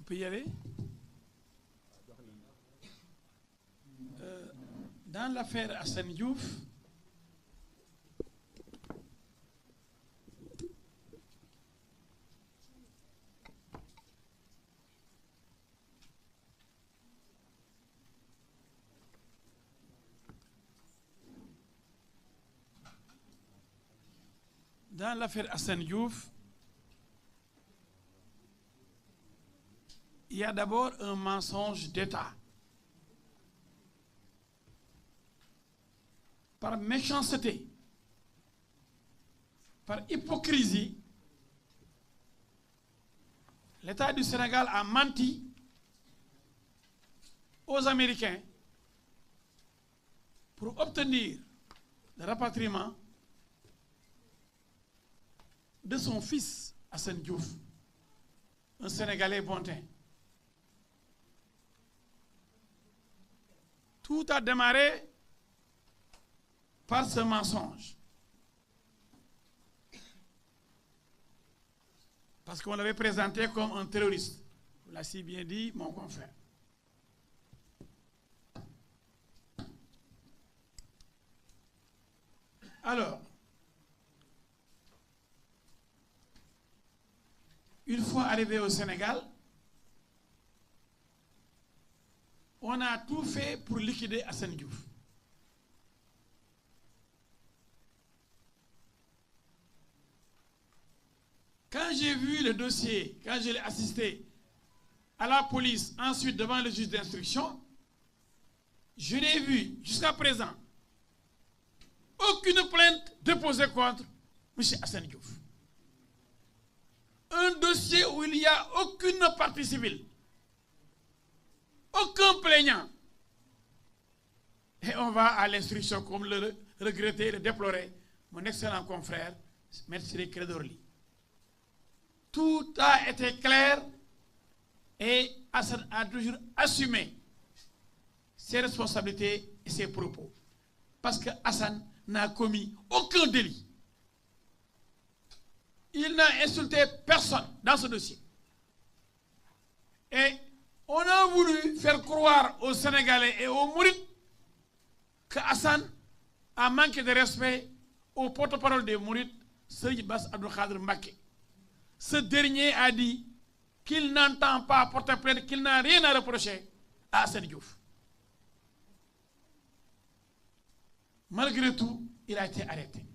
On peut y aller. Dans l'affaire Assane Diouf, il y a d'abord un mensonge d'État. Par méchanceté, par hypocrisie, l'État du Sénégal a menti aux Américains pour obtenir le rapatriement de son fils Assane Diouf, un Sénégalais bon teint. Tout a démarré par ce mensonge. Parce qu'on l'avait présenté comme un terroriste. Vous l'avez si bien dit, mon confrère. Alors, une fois arrivé au Sénégal, on a tout fait pour liquider Assane Diouf. Quand j'ai vu le dossier, quand je l'ai assisté à la police, ensuite devant le juge d'instruction, je n'ai vu jusqu'à présent aucune plainte déposée contre M. Assane Diouf. Un dossier où il n'y a aucune partie civile, aucun plaignant. Et on va à l'instruction comme le regrettait, le déplorait mon excellent confrère, M. Clédor-Ly. Tout a été clair et Assane a toujours assumé ses responsabilités et ses propos. Parce que Assane n'a commis aucun délit. Il n'a insulté personne dans ce dossier. Et on a voulu faire croire aux Sénégalais et aux Mourides que Assane a manqué de respect au porte-parole des Mourides, Serigne Bass Abdou Khadre Mbacké. Ce dernier a dit qu'il n'entend pas porter plainte, qu'il n'a rien à reprocher à Assane Diouf. Malgré tout, il a été arrêté.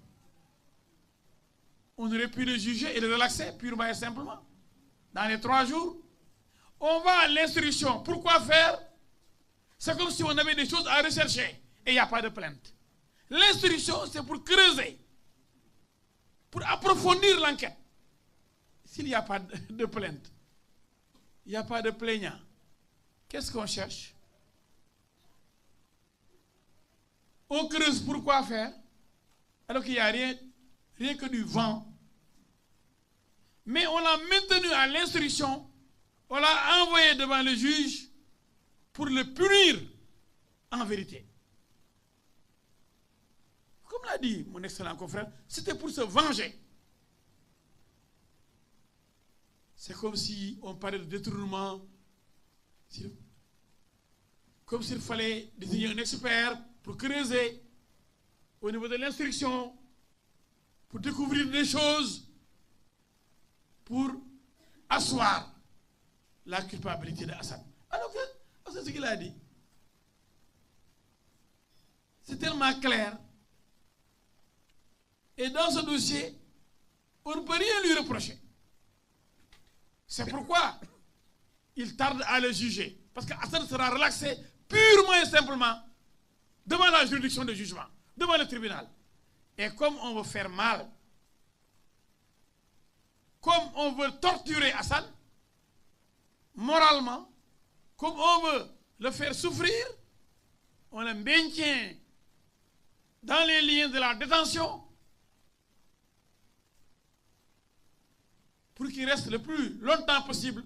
On aurait pu le juger et le relaxer purement et simplement. Dans les 3 jours, on va à l'instruction. Pourquoi faire? C'est comme si on avait des choses à rechercher et il n'y a pas de plainte. L'instruction, c'est pour creuser, pour approfondir l'enquête. S'il n'y a pas de plainte, il n'y a pas de plaignant, qu'est-ce qu'on cherche? On creuse pour quoi faire? Alors qu'il n'y a rien que du vent. Mais on l'a maintenu à l'instruction, on l'a envoyé devant le juge pour le punir en vérité. Comme l'a dit mon excellent confrère, c'était pour se venger. C'est comme si on parlait de détournement, comme s'il fallait désigner un expert pour creuser au niveau de l'instruction, pour découvrir des choses, pour asseoir la culpabilité de Assane. Alors que, c'est ce qu'il a dit. C'est tellement clair. Et dans ce dossier, on ne peut rien lui reprocher. C'est pourquoi il tarde à le juger. Parce qu'Assane sera relaxé purement et simplement devant la juridiction de jugement, devant le tribunal. Et comme on veut faire mal, comme on veut torturer Assane, moralement, comme on veut le faire souffrir, on le maintient dans les liens de la détention pour qu'il reste le plus longtemps possible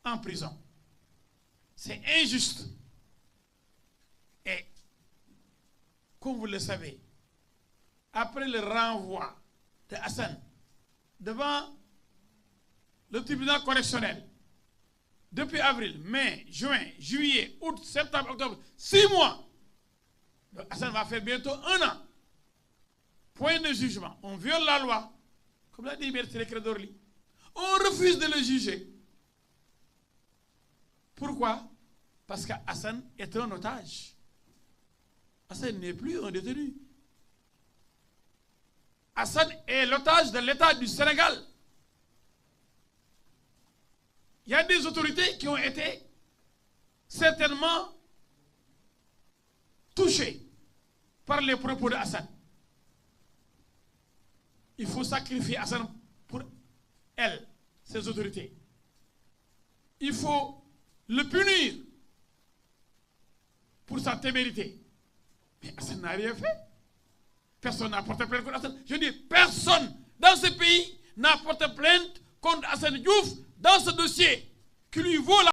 en prison. C'est injuste. Et, comme vous le savez, après le renvoi de Assane devant le tribunal correctionnel, Depuis avril, mai, juin, juillet, août, septembre, octobre, 6 mois. Donc Hassan va faire bientôt 1 an. Point de jugement. On viole la loi. Comme l'a dit Bertrand Dorli. On refuse de le juger. Pourquoi? Parce qu'Hassan est un otage. Hassan n'est plus un détenu. Hassan est l'otage de l'État du Sénégal. Il y a des autorités qui ont été certainement touchées par les propos de Hassan. Il faut sacrifier Hassan pour elles, ces autorités. Il faut le punir pour sa témérité. Mais Hassan n'a rien fait. Personne n'a porté plainte contre Hassan. Je dis, personne dans ce pays n'a porté plainte contre Hassan Diouf dans ce dossier qui lui vaut la